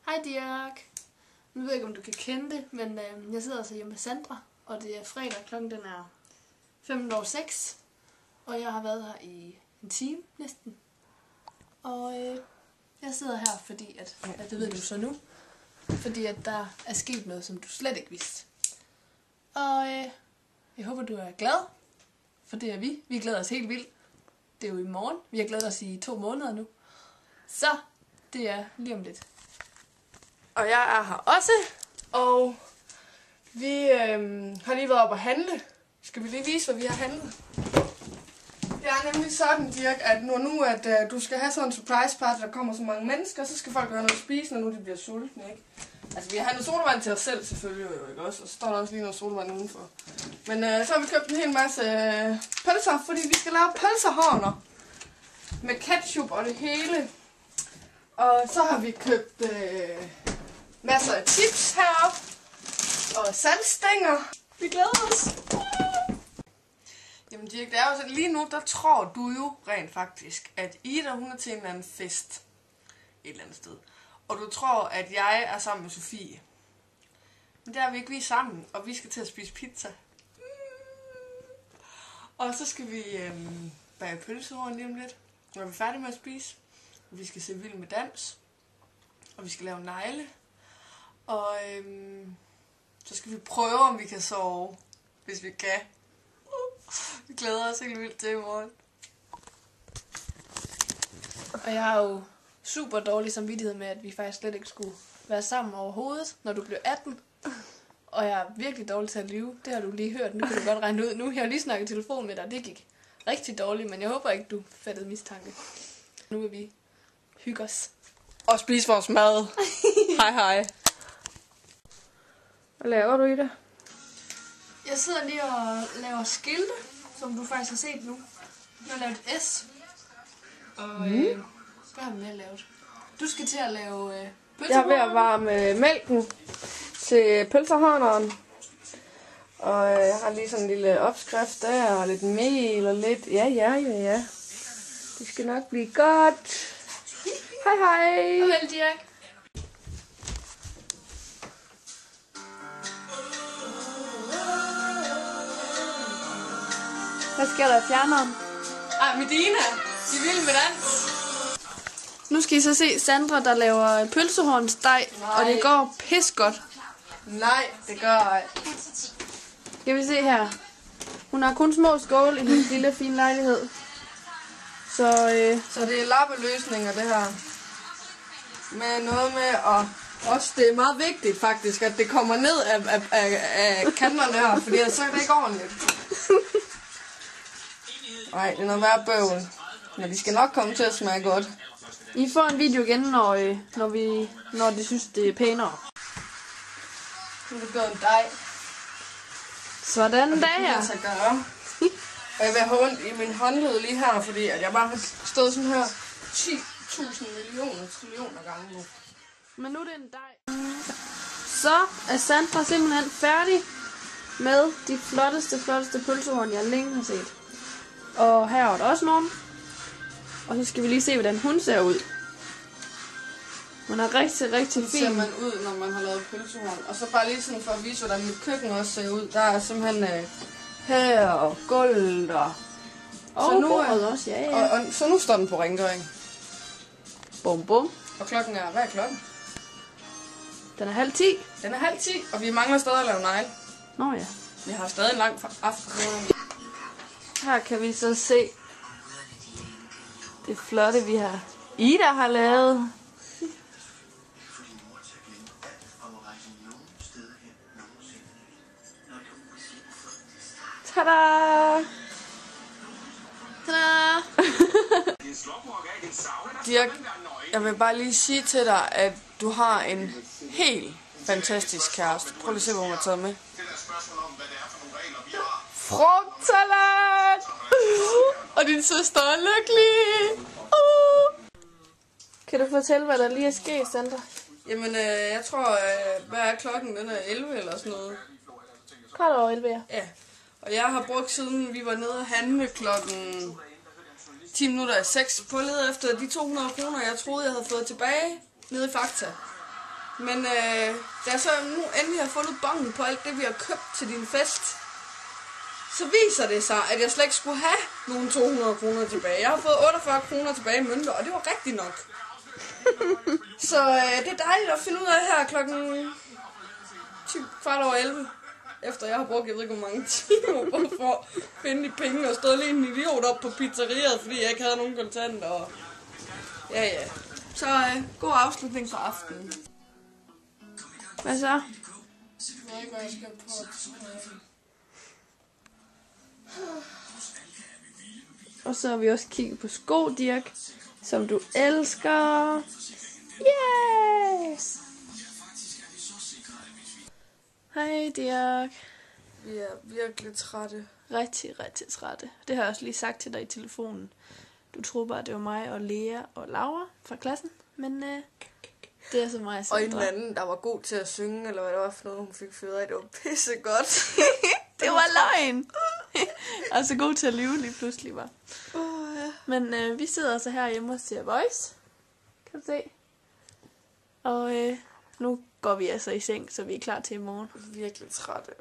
Hej Dirk. Nu ved jeg ikke, om du kan kende det, men jeg sidder altså hjemme med Sandra, og det er fredag, klokken den er 5:06, og jeg har været her i en time næsten. Og jeg sidder her, fordi at det ved du så nu, fordi at der er sket noget, som du slet ikke vidste. Og jeg håber, du er glad, for det er vi. Vi glæder os helt vildt. Det er jo i morgen. Vi har glædet os i 2 måneder nu. Så det er lige om lidt. Og jeg er her også, og vi har lige været op at handle. Skal vi lige vise, hvad vi har handlet? Det er nemlig sådan, Dirk, at når nu at du skal have sådan en surprise party, der kommer så mange mennesker, så skal folk have noget at spise, når nu de bliver sultne, ikke? Altså, vi har handlet sodavand til os selv selvfølgelig, jo, ikke også? Og så står der også lige noget sodavand udenfor. Men så har vi købt en hel masse pølser, fordi vi skal lave pølsehorner med ketchup og det hele. Og så har vi købt masser af chips heroppe og saltstænger. Vi glæder os. Jamen Dirk, det er jo så lige nu, der tror du jo rent faktisk, at Ida, hun er til en eller anden fest et eller andet sted. Og du tror, at jeg er sammen med Sofie. Men der er vi ikke, vi er sammen, og vi skal til at spise pizza. Og så skal vi bage pølsehorn lige om lidt, når vi er færdige med at spise. Og vi skal se Vild med Dans. Og vi skal lave negle. Og så skal vi prøve, om vi kan sove, hvis vi kan. Vi glæder os helt vildt til i morgen. Og jeg har jo super dårlig samvittighed med, at vi faktisk slet ikke skulle være sammen overhovedet, når du blev 18. Og jeg er virkelig dårlig til at lyve. Det har du lige hørt. Nu kan du godt regne ud. Nu har jeg lige snakket i telefon med dig. Det gik rigtig dårligt, men jeg håber ikke, du fattede mistanke. Nu vil vi hygge os. Og spise vores mad. Hej hej. Hvad laver du i det? Jeg sidder lige og laver skilte, som du faktisk har set nu. Jeg har lavet et S. Og hvad har vi mere lavet? Du skal til at lave pølsehorn. Jeg er ved at varme mælken til pølsehorneren. Og jeg har lige sådan en lille opskrift der, og lidt mel og lidt... Ja. Det skal nok blive godt. Hej hej. Farvel, Dirk. Hvad sker der i fjerneren? Medina, de vil med dans. Nu skal I så se Sandra, der laver pølsehornsdej, og det går pis godt. Nej, det gør ej. Skal vi se her. Hun har kun små skåle i hendes lille fine lejlighed. Så det er lappeløsninger, det her. Med noget med at... Også det er meget vigtigt faktisk, at det kommer ned af kanterne her, fordi ellers så er det ikke ordentligt. Nej, det er noget værd bøvl. Men de skal nok komme til at smage godt. I får en video igen, når de synes, det er pænere. Nu er det blevet en dej. Sådan der. Og det gøre. Og jeg vil have ondt i min håndled lige her, fordi at jeg bare har stået sådan her 10.000 trillioner gange nu. Men nu er det en dej. Så er Sandra simpelthen færdig med de flotteste pølsehorn, jeg længe har set. Og her er der også nogen. Og så skal vi lige se, hvordan hun ser ud. Hun er rigtig fin. Sådan ser man ud, når man har lavet pølsehorn. Og så bare lige sådan for at vise, hvordan mit køkken også ser ud. Der er simpelthen her og gulv og... Og bordet også, ja. Og så nu står den på rengøring. Bum bum. Og klokken er... Hvad er klokken? Den er 9:30. Den er 9:30, og vi mangler stadig at lave negle. Nå ja. Vi har stadig en lang aften. Her kan vi så se det flotte, vi har Ida har lavet. Tada! Tada! Dirk, jeg vil bare lige sige til dig, at du har en helt fantastisk kæreste. Prøv lige at se, hvad hun har taget med. Frugtsalat! Og din søster er lykkelig! Kan du fortælle, hvad der lige er sket, Sandra? Jamen, jeg tror, hvad er klokken? Den er 11 eller sådan noget. Kvart over 11, ja. Ja. Og jeg har brugt siden vi var nede og handle klokken 10 minutter af 6 på led efter de 200 kroner, jeg troede, jeg havde fået tilbage nede i Fakta. Men da jeg så nu endelig har fundet bongen på alt det, vi har købt til din fest, så viser det sig, at jeg slet ikke skulle have nogle 200 kroner tilbage. Jeg har fået 48 kroner tilbage i mønter, og det var rigtigt nok. Så det er dejligt at finde ud af her klokken 11. Efter jeg har brugt, jeg ved ikke hvor mange timer for at finde de penge, og stået lige en idiot op på pizzeriet, fordi jeg ikke havde nogen kontanter. Og ja. Så god afslutning for aftenen. Hvad så? Jeg ved ikke, hvad jeg skal på. Og så har vi også kigget på sko, Dirk, som du elsker. Yes! Hej, Dirk. Vi er virkelig trætte. Rigtig, rigtig trætte. Det har jeg også lige sagt til dig i telefonen. Du troede bare, det var mig og Lea og Laura fra klassen, men det er så mig. Og en anden, der var god til at synge, eller hvad det var for noget, hun fik fyret af. Det var pissegodt. Det var løgn. Og så god til at lyve lige pludselig, var. Ja. Men vi sidder så her hjemme og ser Voice. Kan du se? Og nu går vi altså i seng, så vi er klar til i morgen. Virkelig trætte.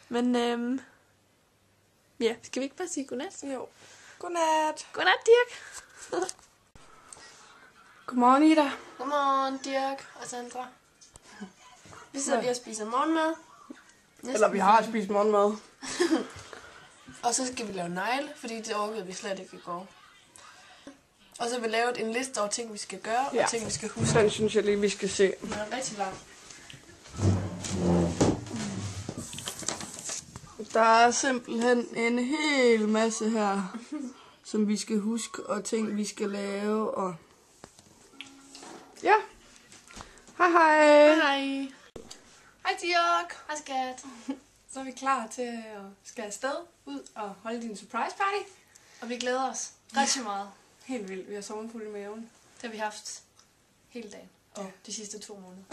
Men ja, skal vi ikke bare sige godnat? Jo. Godnat. Godnat, Dirk. Godmorgen, Ida. Godmorgen, Dirk og Sandra. Vi sidder lige og spiser morgenmad. Eller vi har spist morgenmad. Og så skal vi lave negle, fordi det orkede vi slet ikke i går. Og så har vi lavet en liste over ting, vi skal gøre, og ting, vi skal huske. Den synes jeg lige, vi skal se. Den er rigtig lang. Der er simpelthen en hel masse her, som vi skal huske, og ting, vi skal lave, og... Ja. Hej, hej. Hej. Hej, Dirk. Hej, skat. Så er vi klar til at skal afsted ud og holde din surprise party. Og vi glæder os rigtig meget. Helt vildt. Vi har sommerfuld i maven. Det har vi haft hele dagen. Og de sidste 2 måneder.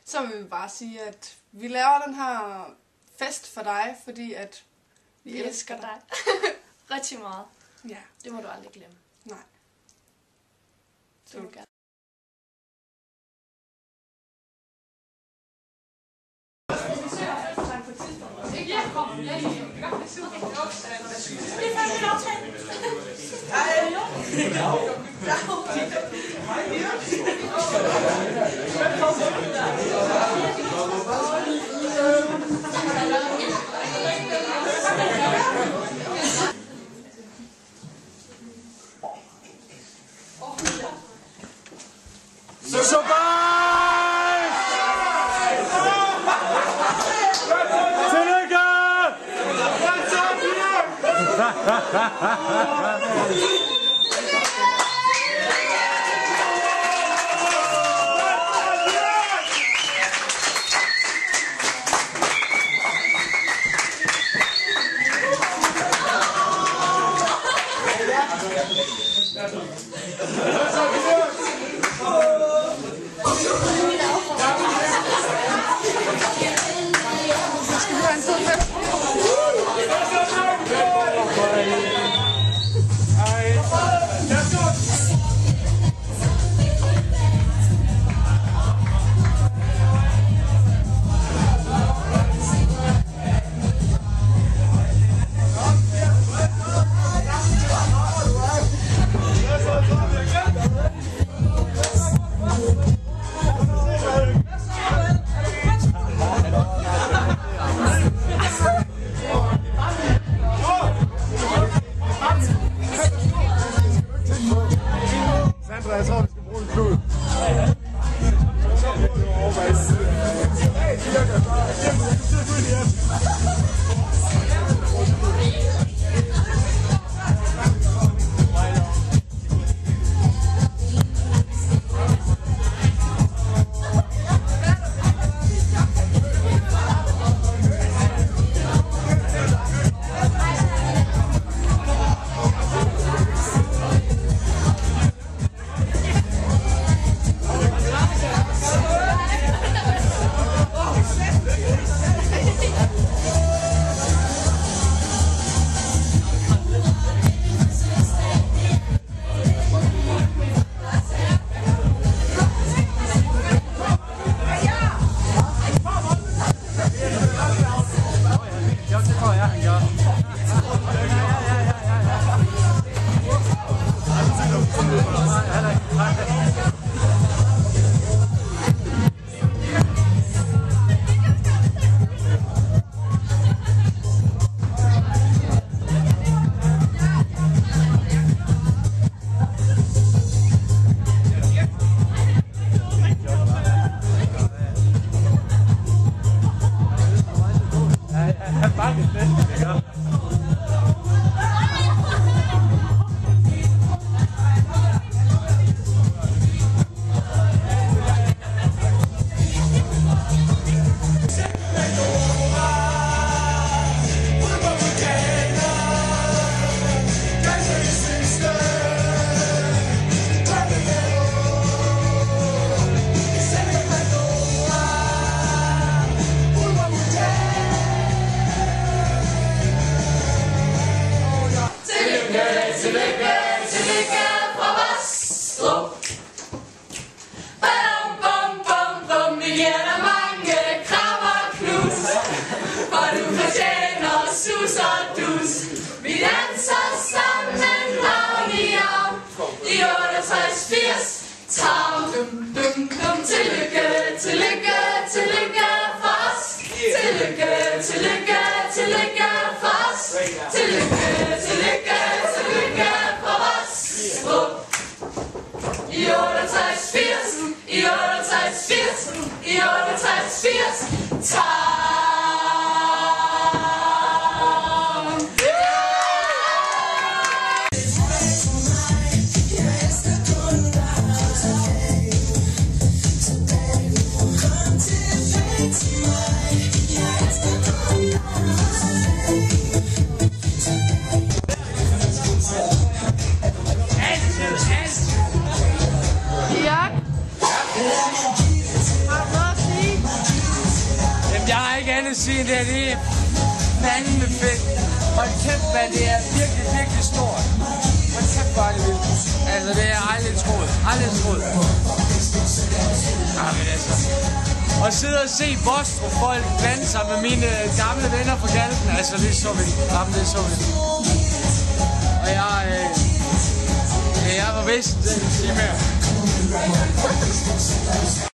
Så vil vi bare sige, at vi laver den her fest for dig, fordi at Vi elsker dig. Rigtig meget. Ja. Det må du aldrig glemme. Nej. Det vil du gerne. Hej. Jo, det tror jeg, han gør. Det er lige fandme fedt. Hold kæft, hvad det er virkelig, virkelig stort. Hold kæft, hvor er det vildt. Altså, det er aldrig troet. Aldrig troet. Jamen altså. Og sidde og se Bostrup folk blande sig med mine gamle venner fra Galten. Altså, det er så vildt. Jamen, det er så vildt. Og jeg var vist.